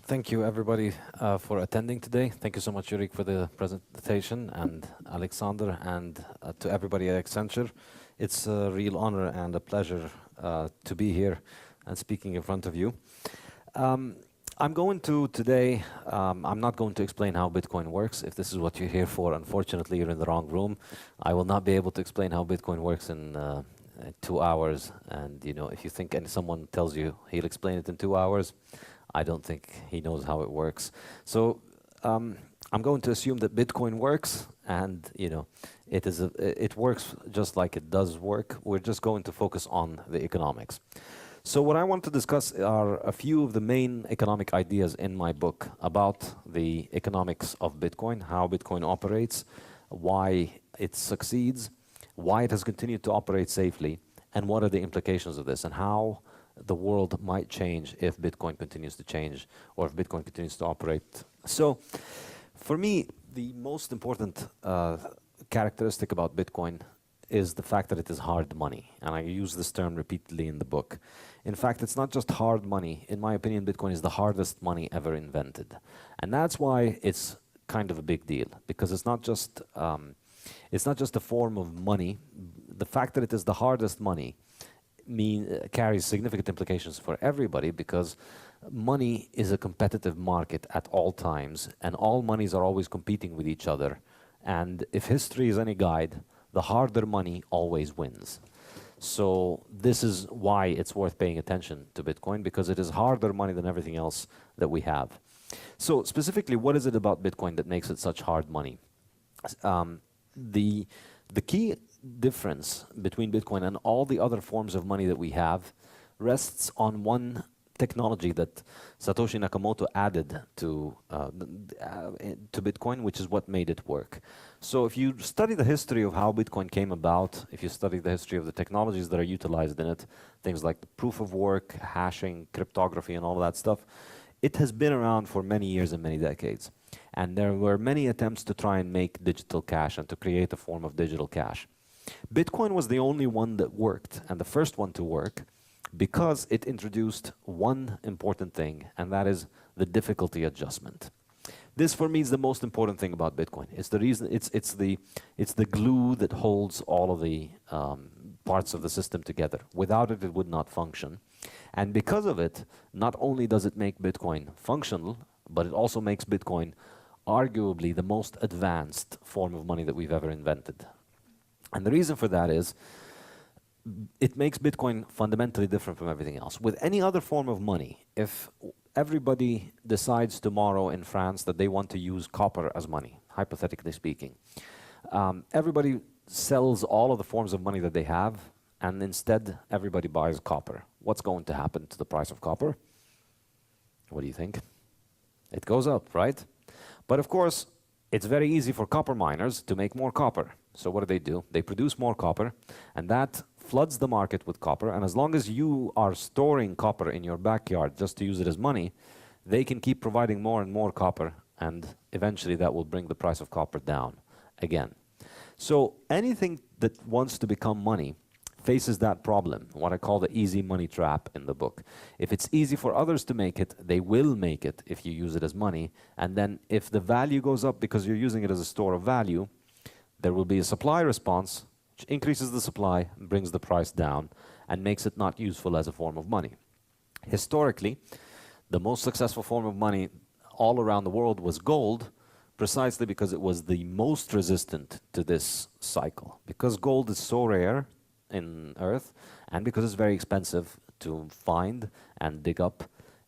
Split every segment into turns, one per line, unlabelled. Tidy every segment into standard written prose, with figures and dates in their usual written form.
Thank you, everybody, for attending today. Thank you so much, Yurik, for the presentation, and Alexander, and to everybody at Accenture. It's a real honor and a pleasure to be here and speaking in front of you. I'm going to today, I'm not going to explain how Bitcoin works. If this is what you're here for, unfortunately, you're in the wrong room. I will not be able to explain how Bitcoin works in 2 hours. And if you think someone tells you he'll explain it in 2 hours, I don't think he knows how it works. So I'm going to assume that Bitcoin works, and it works just like it does work. We're just going to focus on the economics. So what I want to discuss are a few of the main economic ideas in my book about the economics of Bitcoin, how Bitcoin operates, why it succeeds, why it has continued to operate safely, and what are the implications of this, and how the world might change if Bitcoin continues to change, or if Bitcoin continues to operate. So for me, the most important characteristic about Bitcoin is the fact that it is hard money. And I use this term repeatedly in the book. In fact, it's not just hard money. In my opinion, Bitcoin is the hardest money ever invented. And that's why it's kind of a big deal, because it's not just a form of money. The fact that it is the hardest money carries significant implications for everybody, because money is a competitive market at all times, and all monies are always competing with each other. And if history is any guide, the harder money always wins. So this is why it's worth paying attention to Bitcoin, because it is harder money than everything else that we have. So specifically, what is it about Bitcoin that makes it such hard money? The key difference between Bitcoin and all the other forms of money that we have rests on one technology that Satoshi Nakamoto added to Bitcoin, which is what made it work. So if you study the history of how Bitcoin came about, if you study the history of the technologies that are utilized in it, things like proof of work, hashing, cryptography, and all of that stuff, it has been around for many years and many decades. And there were many attempts to try and make digital cash and to create a form of digital cash. Bitcoin was the only one that worked, and the first one to work, because it introduced one important thing, and that is the difficulty adjustment. This, for me, is the most important thing about Bitcoin. It's the reason, it's the glue that holds all of the parts of the system together. Without it, it would not function. And because of it, not only does it make Bitcoin functional, but it also makes Bitcoin arguably the most advanced form of money that we've ever invented. And the reason for that is, it makes Bitcoin fundamentally different from everything else. With any other form of money, if everybody decides tomorrow in France that they want to use copper as money, hypothetically speaking, everybody sells all of the forms of money that they have, and instead everybody buys copper. What's going to happen to the price of copper? What do you think? It goes up, right? But of course, it's very easy for copper miners to make more copper. So what do? They produce more copper, and that floods the market with copper. And as long as you are storing copper in your backyard just to use it as money, they can keep providing more and more copper, and eventually that will bring the price of copper down again. So anything that wants to become money faces that problem, what I call the easy money trap in the book. If it's easy for others to make it, they will make it if you use it as money. And then if the value goes up because you're using it as a store of value, there will be a supply response, which increases the supply, brings the price down, and makes it not useful as a form of money. Historically, the most successful form of money all around the world was gold, precisely because it was the most resistant to this cycle. Because gold is so rare in Earth, and because it's very expensive to find and dig up,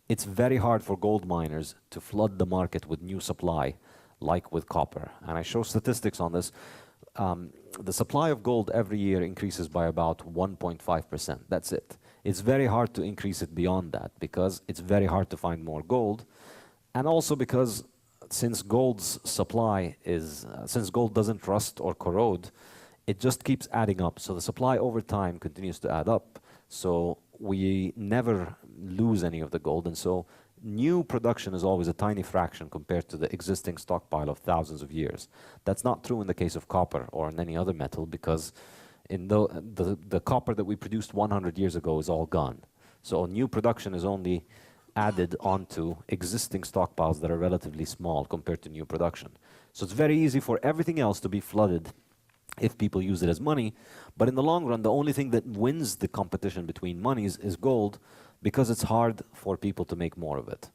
it's very hard for gold miners to flood the market with new supply, like with copper. And I show statistics on this. The supply of gold every year increases by about 1.5%. That's it. It's very hard to increase it beyond that, because it's very hard to find more gold. And also because since gold's supply is, since gold doesn't rust or corrode, it just keeps adding up. So the supply over time continues to add up. So we never lose any of the gold. And so new production is always a tiny fraction compared to the existing stockpile of thousands of years. That's not true in the case of copper or in any other metal, because in the copper that we produced 100 years ago is all gone. So new production is only added onto existing stockpiles that are relatively small compared to new production. So it's very easy for everything else to be flooded if people use it as money. But in the long run, the only thing that wins the competition between monies is gold, because it's hard for people to make more of it.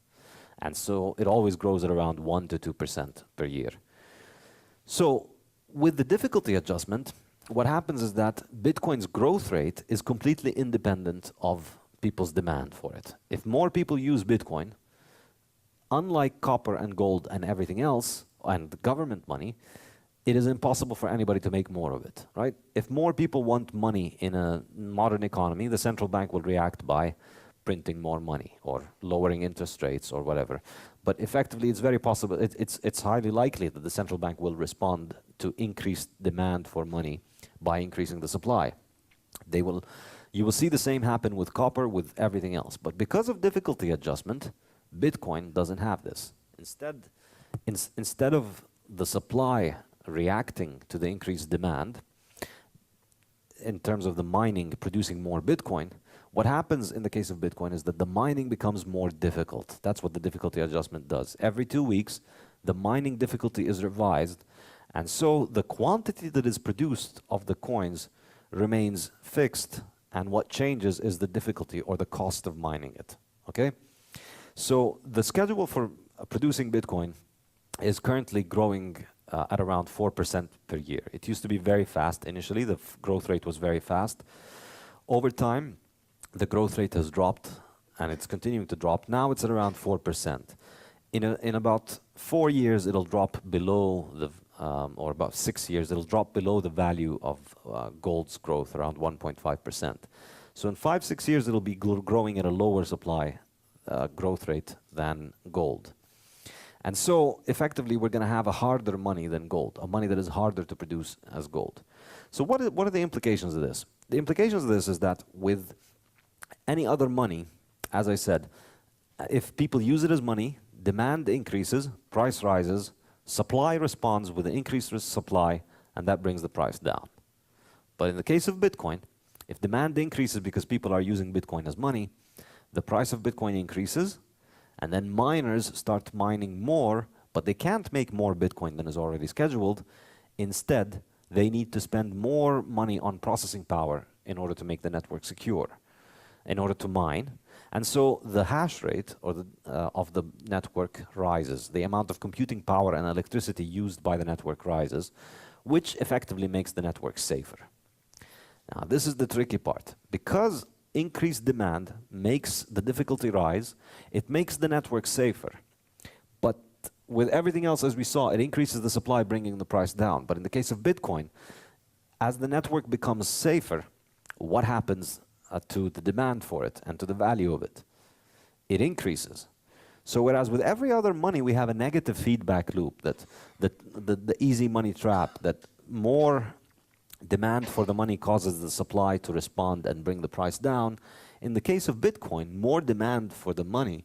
And so it always grows at around 1 to 2% per year. So with the difficulty adjustment, what happens is that Bitcoin's growth rate is completely independent of people's demand for it. If more people use Bitcoin, unlike copper and gold and everything else, and government money, it is impossible for anybody to make more of it, right? If more people want money in a modern economy, the central bank will react by printing more money or lowering interest rates or whatever. But effectively, it's very possible, it's highly likely that the central bank will respond to increased demand for money by increasing the supply. You will see the same happen with copper, with everything else. But because of difficulty adjustment, Bitcoin doesn't have this. Instead of the supply reacting to the increased demand, in terms of the mining producing more Bitcoin, what happens in the case of Bitcoin is that the mining becomes more difficult. That's what the difficulty adjustment does. Every 2 weeks, the mining difficulty is revised, and so the quantity that is produced of the coins remains fixed, and what changes is the difficulty or the cost of mining it, okay? So the schedule for producing Bitcoin is currently growing at around 4% per year. It used to be very fast initially. The growth rate was very fast. Over time, the growth rate has dropped, and it's continuing to drop. Now it's at around 4%. In about 4 years, it'll drop below the, or about 6 years, it'll drop below the value of gold's growth, around 1.5%. So in 5, 6 years, it'll be growing at a lower supply growth rate than gold. And so effectively, we're going to have a harder money than gold, a money that is harder to produce as gold. So what are the implications of this? The implications of this is that with any other money, as I said, if people use it as money, demand increases, price rises, supply responds with an increased supply, and that brings the price down. But in the case of Bitcoin, if demand increases because people are using Bitcoin as money, the price of Bitcoin increases, and then miners start mining more, but they can't make more Bitcoin than is already scheduled. Instead, they need to spend more money on processing power in order to make the network secure, in order to mine. And so the hash rate or of the network rises. The amount of computing power and electricity used by the network rises, which effectively makes the network safer. Now, this is the tricky part. Because increased demand makes the difficulty rise, it makes the network safer. But with everything else, as we saw, it increases the supply, bringing the price down. But in the case of Bitcoin, as the network becomes safer, what happens to the demand for it and to the value of it? It increases. So whereas with every other money, we have a negative feedback loop, that the easy money trap, that more demand for the money causes the supply to respond and bring the price down. In the case of Bitcoin, more demand for the money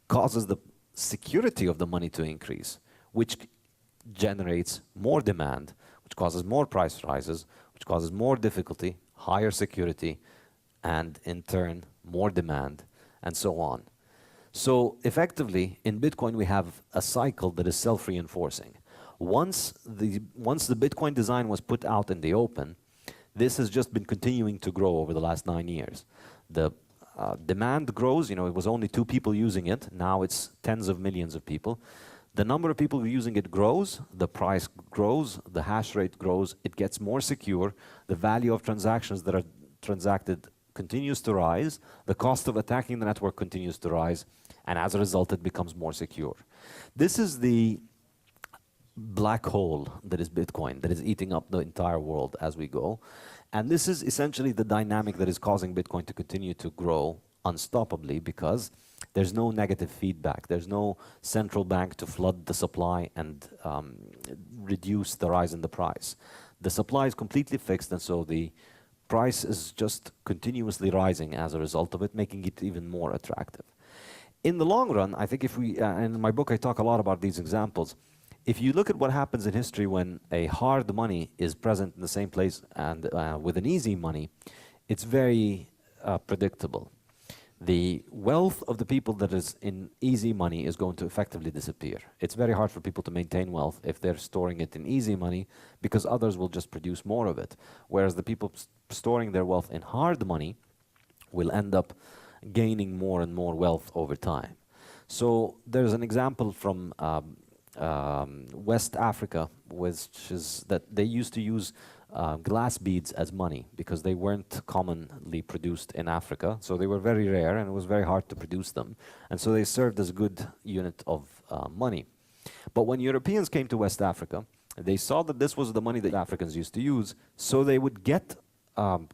causes the security of the money to increase, which generates more demand, which causes more price rises, which causes more difficulty, higher security, and in turn, more demand, and so on. So effectively, in Bitcoin, we have a cycle that is self-reinforcing. Once the Bitcoin design was put out in the open, this has just been continuing to grow over the last 9 years. The demand grows. It was only 2 people using it. Now it's tens of millions of people. The number of people using it grows, the price grows, the hash rate grows, it gets more secure, the value of transactions that are transacted continues to rise, the cost of attacking the network continues to rise, and as a result, it becomes more secure. This is the black hole that is Bitcoin, that is eating up the entire world as we go. And this is essentially the dynamic that is causing Bitcoin to continue to grow unstoppably, because there's no negative feedback. There's no central bank to flood the supply and reduce the rise in the price. The supply is completely fixed, and so the price is just continuously rising as a result of it, making it even more attractive. In the long run, I think if we, and in my book I talk a lot about these examples, if you look at what happens in history when a hard money is present in the same place and with an easy money, it's very predictable. the wealth of the people that is in easy money is going to effectively disappear. It's very hard for people to maintain wealth if they're storing it in easy money, because others will just produce more of it. Whereas the people storing their wealth in hard money will end up gaining more and more wealth over time. So there's an example from West Africa, which is that they used to use glass beads as money because they weren't commonly produced in Africa. So they were very rare and it was very hard to produce them. And so they served as a good unit of money. But when Europeans came to West Africa, they saw that this was the money that Africans used to use. So they would get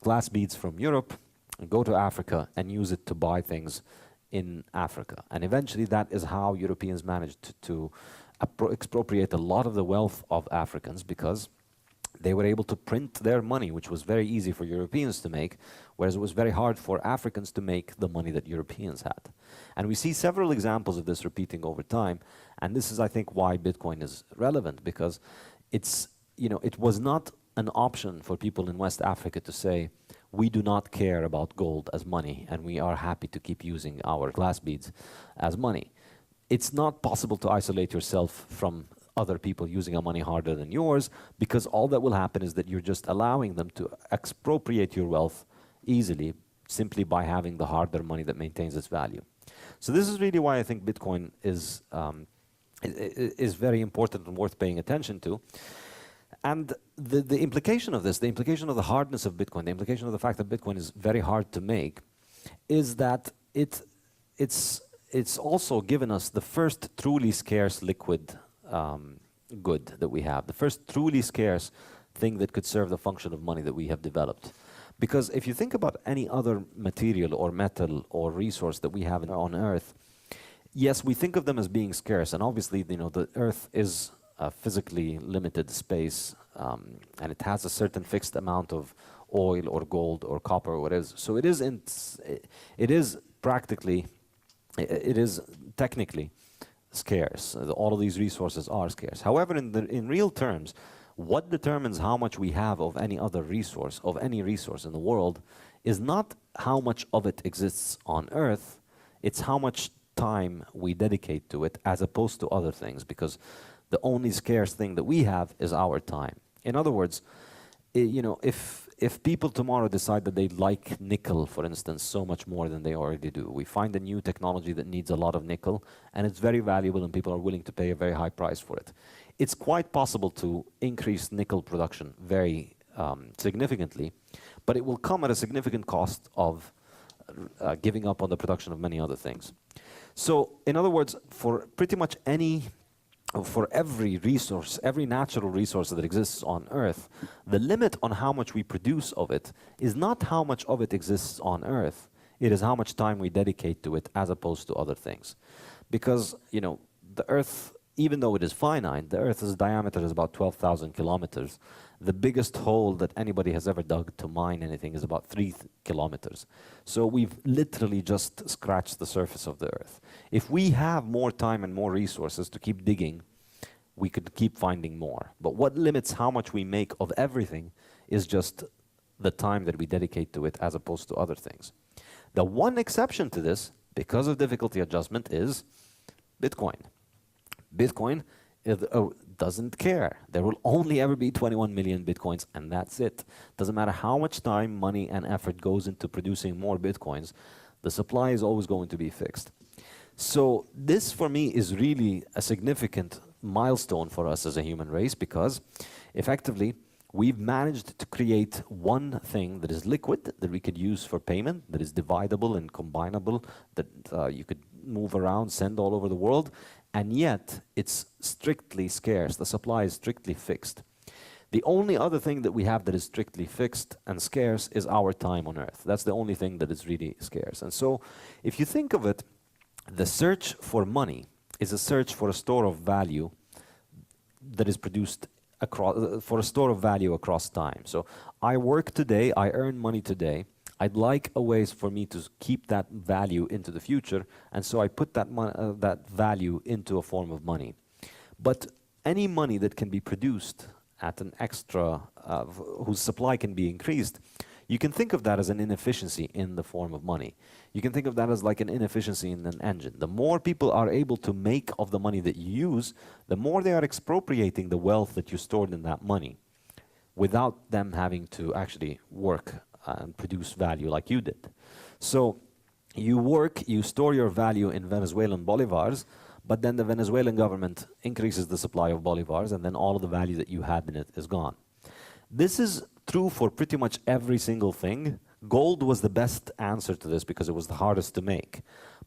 glass beads from Europe and go to Africa and use it to buy things in Africa. And eventually that is how Europeans managed to expropriate a lot of the wealth of Africans, because they were able to print their money, which was very easy for Europeans to make, whereas it was very hard for Africans to make the money that Europeans had. And we see several examples of this repeating over time, and this is, I think, why Bitcoin is relevant, because it's, you know, it was not an option for people in West Africa to say, we do not care about gold as money, and we are happy to keep using our glass beads as money. It's not possible to isolate yourself from other people using a money harder than yours, because all that will happen is that you're just allowing them to expropriate your wealth easily simply by having the harder money that maintains its value. So this is really why I think Bitcoin is very important and worth paying attention to. And the implication of this, the implication of the hardness of Bitcoin, the implication of the fact that Bitcoin is very hard to make, is that it's also given us the first truly scarce liquid good that we have, the first truly scarce thing that could serve the function of money that we have developed. Because if you think about any other material or metal or resource that we have on Earth, yes, we think of them as being scarce, and obviously, you know, the Earth is a physically limited space, and it has a certain fixed amount of oil or gold or copper or what it is. So it is practically, it is technically scarce. All of these resources are scarce. However, in real terms, what determines how much we have of any other resource, of any resource in the world, is not how much of it exists on Earth, it's how much time we dedicate to it as opposed to other things, because the only scarce thing that we have is our time. In other words, you know, if people tomorrow decide that they like nickel, for instance, so much more than they already do, we find a new technology that needs a lot of nickel, and it's very valuable and people are willing to pay a very high price for it. It's quite possible to increase nickel production very significantly, but it will come at a significant cost of giving up on the production of many other things. So, in other words, for pretty much for every resource, every natural resource that exists on Earth, the limit on how much we produce of it is not how much of it exists on Earth, it is how much time we dedicate to it as opposed to other things. Because, you know, the Earth, even though it is finite, the Earth's diameter is about 12,000 kilometers. The biggest hole that anybody has ever dug to mine anything is about 3 kilometers. So we've literally just scratched the surface of the Earth. If we have more time and more resources to keep digging, we could keep finding more. But what limits how much we make of everything is just the time that we dedicate to it as opposed to other things. The one exception to this, because of difficulty adjustment, is Bitcoin. Bitcoin doesn't care. There will only ever be 21 million Bitcoins, and that's it. Doesn't matter how much time, money, and effort goes into producing more Bitcoins, the supply is always going to be fixed. So this, for me, is really a significant milestone for us as a human race, because effectively, we've managed to create one thing that is liquid, that we could use for payment, that is dividable and combinable, that you could move around, send all over the world, and yet it's strictly scarce. The supply is strictly fixed. The only other thing that we have that is strictly fixed and scarce is our time on Earth. That's the only thing that is really scarce. And so, if you think of it, the search for money is a search for a store of value that is produced across, for a store of value across time. So I work today, I earn money today, I'd like a ways for me to keep that value into the future, and so I put that, that value into a form of money. But any money that can be produced at an extra, whose supply can be increased, You can think of that as an inefficiency in the form of money. You can think of that as like an inefficiency in an engine. The more people are able to make of the money that you use, the more they are expropriating the wealth that you stored in that money without them having to actually work and produce value like you did. So you work, you store your value in Venezuelan bolivars, but then the Venezuelan government increases the supply of bolivars, and then all of the value that you had in it is gone. This is true for pretty much every single thing. Gold was the best answer to this because it was the hardest to make.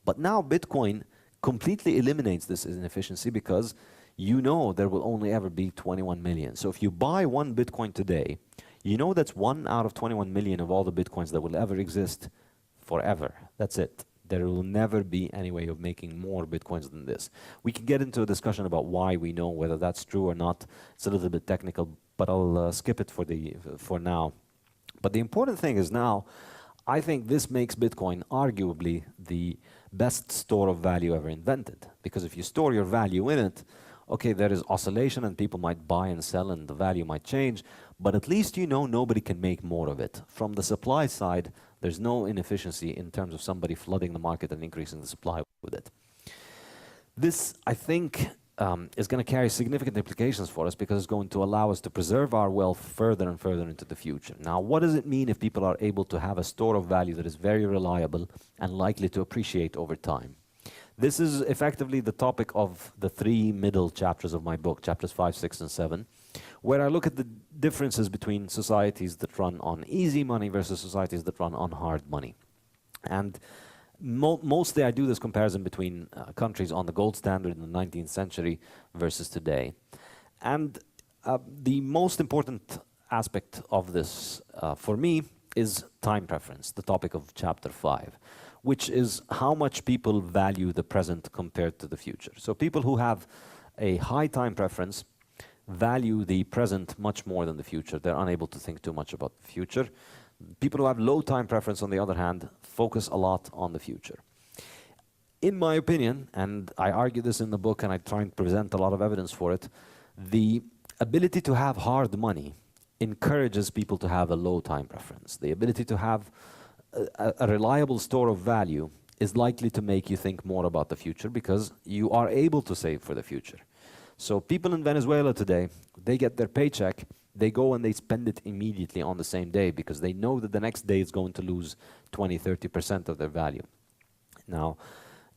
But now Bitcoin completely eliminates this inefficiency because you know there will only ever be 21 million. So if you buy one Bitcoin today, you know that's 1 out of 21 million of all the Bitcoins that will ever exist forever. That's it. There will never be any way of making more Bitcoins than this. We can get into a discussion about why we know whether that's true or not. It's a little bit technical, but I'll skip it for now. But the important thing is now, I think this makes Bitcoin arguably the best store of value ever invented. Because if you store your value in it, okay, there is oscillation and people might buy and sell and the value might change, but at least you know nobody can make more of it. From the supply side, there's no inefficiency in terms of somebody flooding the market and increasing the supply with it. This, I think, is going to carry significant implications for us because it's going to allow us to preserve our wealth further and further into the future. Now, what does it mean if people are able to have a store of value that is very reliable and likely to appreciate over time? This is effectively the topic of the 3 middle chapters of my book, chapters 5, 6, and 7, where I look at the differences between societies that run on easy money versus societies that run on hard money. And mostly I do this comparison between countries on the gold standard in the 19th century versus today. And the most important aspect of this for me is time preference, the topic of chapter 5, which is how much people value the present compared to the future. So people who have a high time preference value the present much more than the future. They're unable to think too much about the future. People who have low time preference, on the other hand, focus a lot on the future. In my opinion, and I argue this in the book and I try and present a lot of evidence for it, the ability to have hard money encourages people to have a low time preference. The ability to have a reliable store of value is likely to make you think more about the future because you are able to save for the future. So people in Venezuela today, they get their paycheck, they go and they spend it immediately on the same day because they know that the next day is going to lose 20, 30% of their value. Now,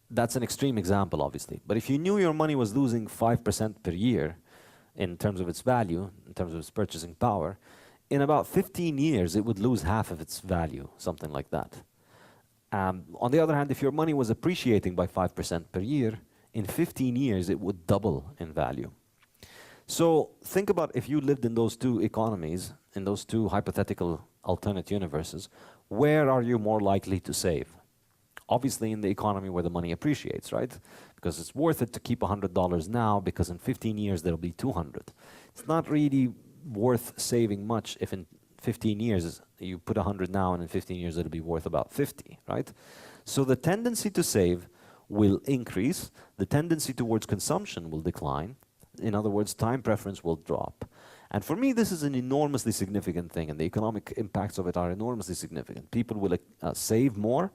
that's an extreme example, obviously. But if you knew your money was losing 5% per year in terms of its value, in terms of its purchasing power, in about 15 years, it would lose half of its value, something like that. On the other hand, if your money was appreciating by 5% per year, in 15 years, it would double in value. So think about if you lived in those two economies, in those two hypothetical alternate universes, where are you more likely to save? Obviously in the economy where the money appreciates, right? Because it's worth it to keep $100 now because in 15 years there'll be 200. It's not really worth saving much if in 15 years you put 100 now and in 15 years it'll be worth about 50, right? So the tendency to save will increase, the tendency towards consumption will decline. In other words, time preference will drop. And for me, this is an enormously significant thing, and the economic impacts of it are enormously significant. People will save more.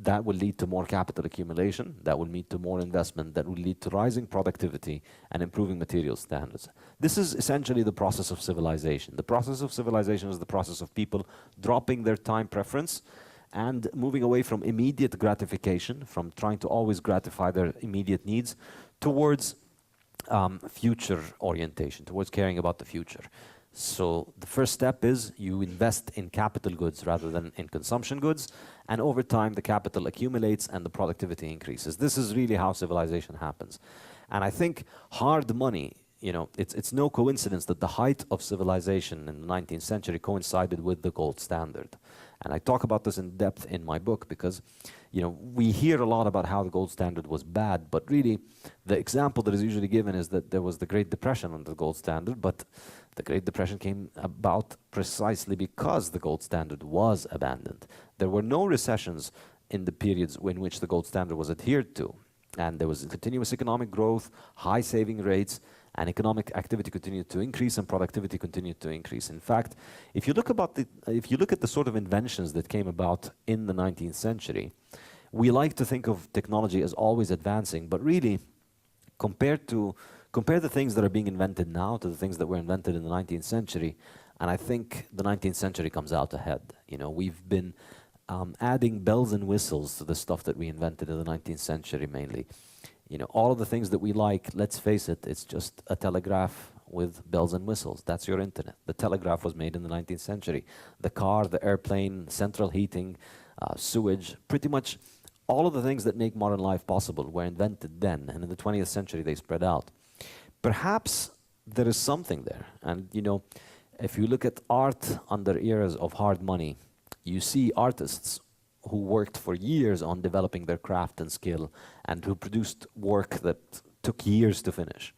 That will lead to more capital accumulation. That will lead to more investment. That will lead to rising productivity and improving material standards. This is essentially the process of civilization. The process of civilization is the process of people dropping their time preference and moving away from immediate gratification, from trying to always gratify their immediate needs, towards future orientation, towards caring about the future. So the first step is you invest in capital goods rather than in consumption goods, and over time the capital accumulates and the productivity increases. This is really how civilization happens. And I think hard money, you know, it's no coincidence that the height of civilization in the 19th century coincided with the gold standard. And I talk about this in depth in my book because, you know, we hear a lot about how the gold standard was bad, but really the example that is usually given is that there was the Great Depression under the gold standard, but the Great Depression came about precisely because the gold standard was abandoned. There were no recessions in the periods in which the gold standard was adhered to. And there was continuous economic growth, high saving rates, and economic activity continued to increase and productivity continued to increase. In fact, if you look at the sort of inventions that came about in the 19th century, we like to think of technology as always advancing, but really, compare the things that are being invented now to the things that were invented in the 19th century, and I think the 19th century comes out ahead. You know, we've been adding bells and whistles to the stuff that we invented in the 19th century mainly. You know, all of the things that we like, let's face it, it's just a telegraph with bells and whistles. That's your internet. The telegraph was made in the 19th century. The car, the airplane, central heating, sewage, pretty much all of the things that make modern life possible were invented then, and in the 20th century they spread out. Perhaps there is something there, and you know, if you look at art under eras of hard money, you see artists who worked for years on developing their craft and skill, and who produced work that took years to finish.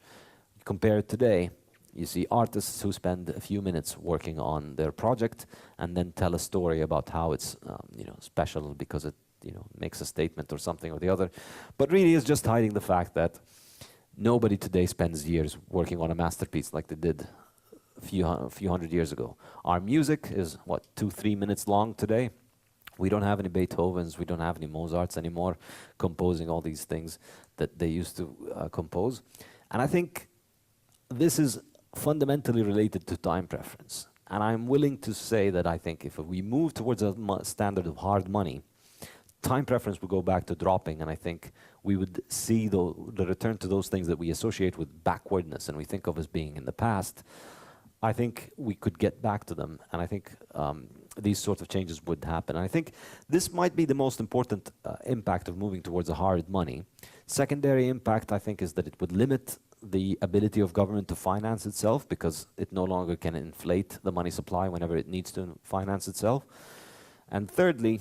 Compared today, you see artists who spend a few minutes working on their project and then tell a story about how it's you know, special because it, you know, makes a statement or something or the other, but really is just hiding the fact that nobody today spends years working on a masterpiece like they did a few hundred years ago. Our music is, what, 2-3 minutes long today? We don't have any Beethovens, we don't have any Mozarts anymore composing all these things that they used to compose. And I think this is fundamentally related to time preference. And I'm willing to say that I think if we move towards a standard of hard money, time preference would go back to dropping, and I think we would see the return to those things that we associate with backwardness and we think of as being in the past. I think we could get back to them, and I think these sorts of changes would happen. And I think this might be the most important impact of moving towards a hard money. Secondary impact, I think, is that it would limit the ability of government to finance itself, because it no longer can inflate the money supply whenever it needs to finance itself. And thirdly,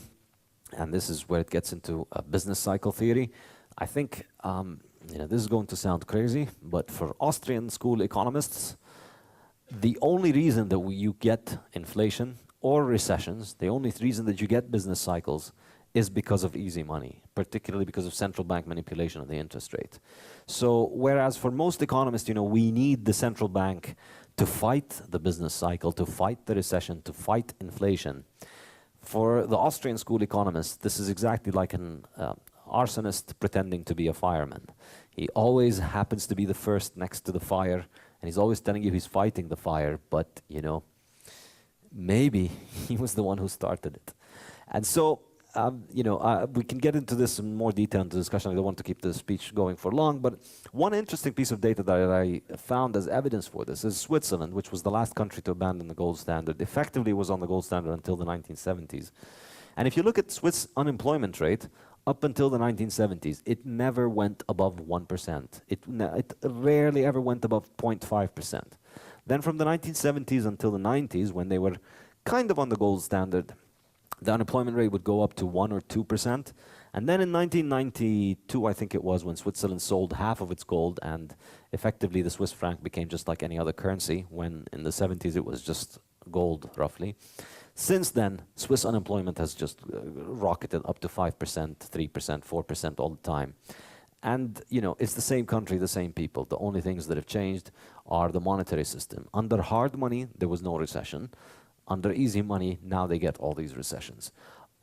and this is where it gets into a business cycle theory, I think, you know, this is going to sound crazy, but for Austrian school economists, the only reason that you get inflation or recessions, the only reason that you get business cycles is because of easy money, particularly because of central bank manipulation of the interest rate. So whereas for most economists, you know, we need the central bank to fight the business cycle, to fight the recession, to fight inflation, for the Austrian school economists, this is exactly like an arsonist pretending to be a fireman. He always happens to be the first next to the fire, and he's always telling you he's fighting the fire, but, you know, maybe he was the one who started it. And so, you know, we can get into this in more detail in the discussion. I don't want to keep the speech going for long, but one interesting piece of data that I found as evidence for this is Switzerland, which was the last country to abandon the gold standard, effectively was on the gold standard until the 1970s. And if you look at Swiss unemployment rate, up until the 1970s, it never went above 1%. It rarely ever went above 0.5%. Then from the 1970s until the 90s, when they were kind of on the gold standard, the unemployment rate would go up to 1 or 2%. And then in 1992, I think it was, when Switzerland sold half of its gold, and effectively the Swiss franc became just like any other currency, when in the 70s it was just gold, roughly. Since then, Swiss unemployment has just rocketed up to 5%, 3%, 4% all the time. And, you know, it's the same country, the same people. The only things that have changed are the monetary system. Under hard money, there was no recession. Under easy money, now they get all these recessions.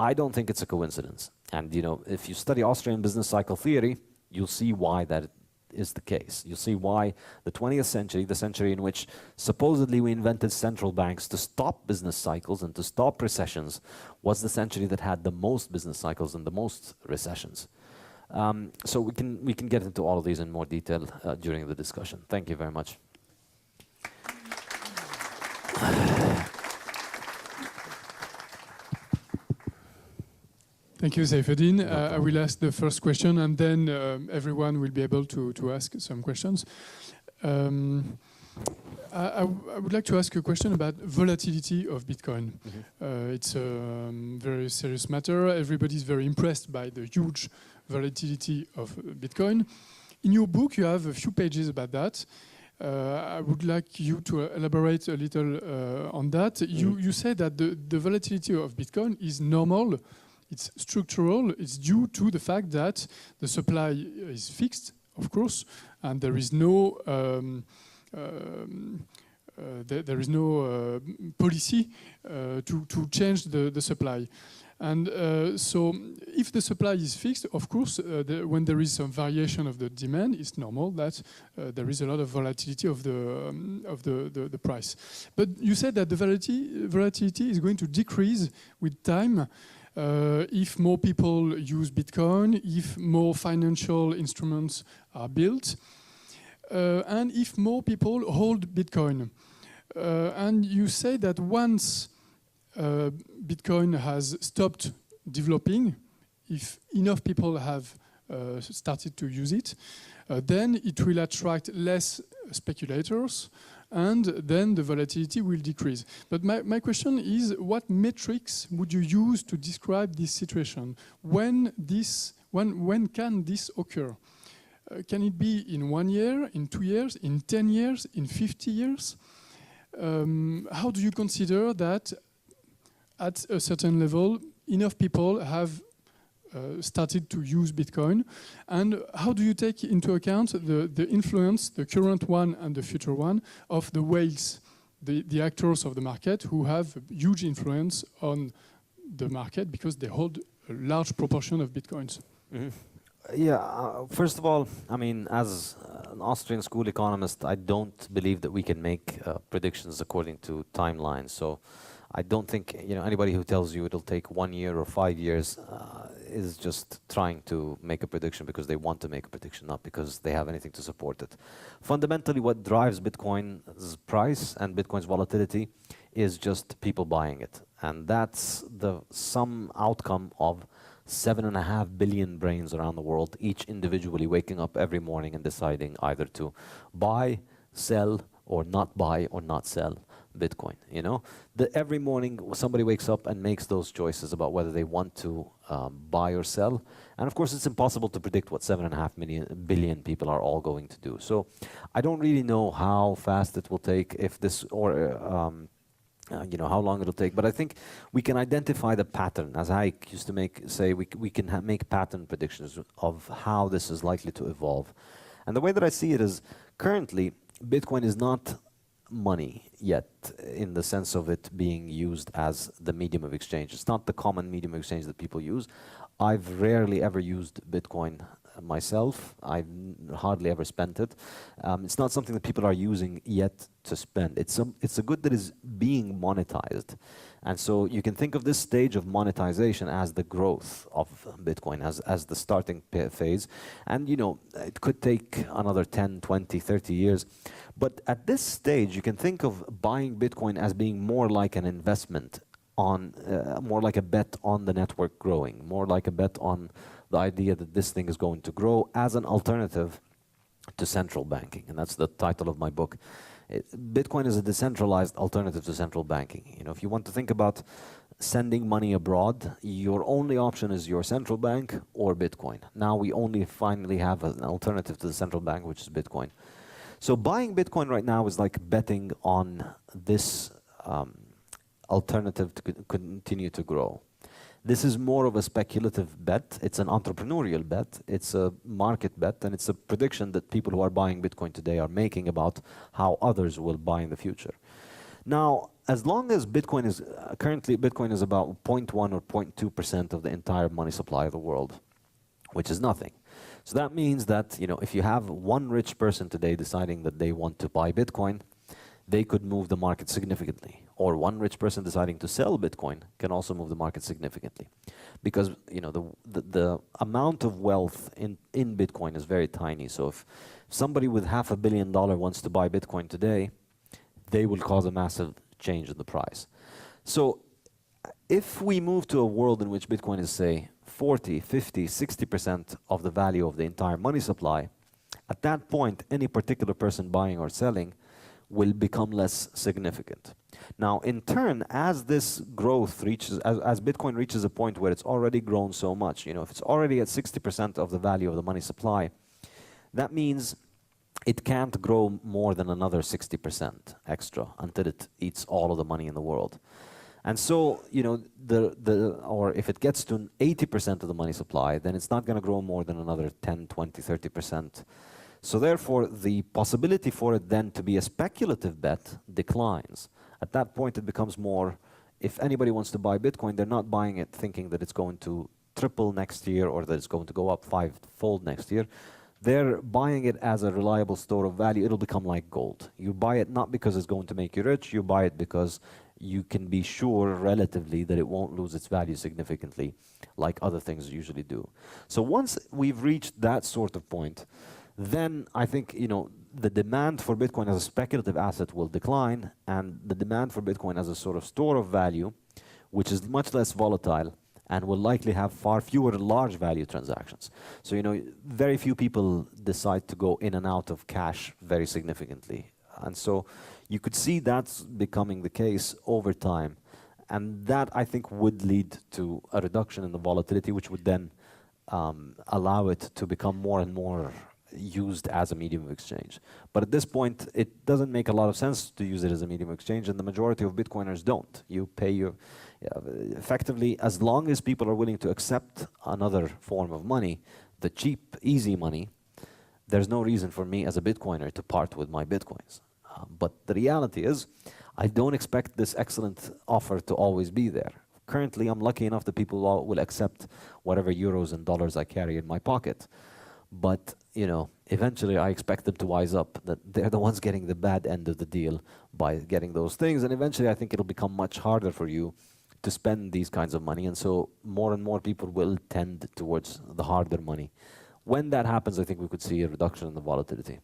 I don't think it's a coincidence. And, you know, if you study Austrian business cycle theory, you'll see why that is the case. You'll see why the 20th century, the century in which supposedly we invented central banks to stop business cycles and to stop recessions, was the century that had the most business cycles and the most recessions. So we can get into all of these in more detail during the discussion. Thank you very much.
Thank you, Saifuddin. I will ask the first question, and then everyone will be able to ask some questions. I would like to ask a question about volatility of Bitcoin. Mm-hmm. It's a very serious matter. Everybody's very impressed by the huge volatility of Bitcoin. In your book, you have a few pages about that. I would like you to elaborate a little on that. Mm-hmm. You say that the volatility of Bitcoin is normal. It's structural. It's due to the fact that the supply is fixed of course, and there is no policy to change the supply. And so if the supply is fixed, of course, when there is some variation of the demand, it's normal that there is a lot of volatility of the price. But you said that the volatility is going to decrease with time if more people use Bitcoin, if more financial instruments are built, and if more people hold Bitcoin. And you say that once Bitcoin has stopped developing, if enough people have started to use it, then it will attract less speculators, and then the volatility will decrease. But my question is, what metrics would you use to describe this situation? When can this occur? Can it be in 1 year, in 2 years, in 10 years, in 50 years? How do you consider that at a certain level, enough people have started to use Bitcoin? And how do you take into account the influence, the current one and the future one, of the whales, the actors of the market who have huge influence on the market because they hold a large proportion of Bitcoins?
Mm-hmm. Yeah, first of all, I mean, as an Austrian school economist, I don't believe that we can make predictions according to timelines. So I don't think, anybody who tells you it'll take 1 year or 5 years is just trying to make a prediction because they want to make a prediction, not because they have anything to support it. Fundamentally, what drives Bitcoin's price and Bitcoin's volatility is just people buying it. And that's the sum outcome of 7.5 billion brains around the world, each individually waking up every morning and deciding either to buy, sell, or not buy or not sell Bitcoin. Every morning somebody wakes up and makes those choices about whether they want to buy or sell. And of course, it's impossible to predict what 7.5 billion people are all going to do. So I don't really know how fast it will take, if this or how long it'll take, but I think we can identify the pattern. As I used to say, we can make pattern predictions of how this is likely to evolve. And the way that I see it is, currently, Bitcoin is not money yet, in the sense of it being used as the medium of exchange. It's not the common medium of exchange that people use. I've rarely ever used Bitcoin myself. I've hardly ever spent it. It's not something that people are using yet to spend. It's a good that is being monetized. And so you can think of this stage of monetization as the growth of Bitcoin, as the starting phase. And it could take another 10, 20, 30 years. But at this stage, you can think of buying Bitcoin as being more like an investment, more like a bet on the network growing, more like a bet on the idea that this thing is going to grow as an alternative to central banking. And that's the title of my book. Bitcoin is a decentralized alternative to central banking. If you want to think about sending money abroad, your only option is your central bank or Bitcoin. Now we only finally have an alternative to the central bank, which is Bitcoin. So buying Bitcoin right now is like betting on this alternative to continue to grow. This is more of a speculative bet. It's an entrepreneurial bet. It's a market bet, and it's a prediction that people who are buying Bitcoin today are making about how others will buy in the future. Now, as long as Bitcoin is, currently Bitcoin is about 0.1 or 0.2% of the entire money supply of the world, which is nothing. So that means that, if you have one rich person today deciding that they want to buy Bitcoin, they could move the market significantly. Or one rich person deciding to sell Bitcoin can also move the market significantly. Because the amount of wealth in Bitcoin is very tiny. So if somebody with $500 million wants to buy Bitcoin today, they will cause a massive change in the price. So if we move to a world in which Bitcoin is, say, 40, 50, 60% of the value of the entire money supply, at that point, any particular person buying or selling will become less significant. Now, in turn, as this growth reaches, as Bitcoin reaches a point where it's already grown so much, if it's already at 60% of the value of the money supply, that means it can't grow more than another 60% extra until it eats all of the money in the world. And so, you know, or if it gets to 80% of the money supply, then it's not going to grow more than another 10, 20, 30%. So therefore, the possibility for it then to be a speculative bet declines. At that point, it becomes more, if anybody wants to buy Bitcoin, they're not buying it thinking that it's going to triple next year or that it's going to go up 5-fold next year. They're buying it as a reliable store of value. It'll become like gold. You buy it not because it's going to make you rich, you buy it because you can be sure relatively that it won't lose its value significantly like other things usually do. So once we've reached that sort of point, then I think, you know, the demand for Bitcoin as a speculative asset will decline, and the demand for Bitcoin as a sort of store of value, which is much less volatile and will likely have far fewer large value transactions. So, you know, very few people decide to go in and out of cash very significantly. And so you could see that's becoming the case over time. And that, I think, would lead to a reduction in the volatility, which would then allow it to become more and more used as a medium of exchange. But at this point, it doesn't make a lot of sense to use it as a medium of exchange, and the majority of Bitcoiners don't. You pay your, effectively, as long as people are willing to accept another form of money, the cheap, easy money, there's no reason for me as a Bitcoiner to part with my Bitcoins. But the reality is, I don't expect this excellent offer to always be there. Currently, I'm lucky enough that people will accept whatever euros and dollars I carry in my pocket. But, you know, eventually I expect them to wise up, that they're the ones getting the bad end of the deal by getting those things. And eventually I think it'll become much harder for you to spend these kinds of money. And so more and more people will tend towards the harder money. When that happens, I think we could see a reduction in the volatility.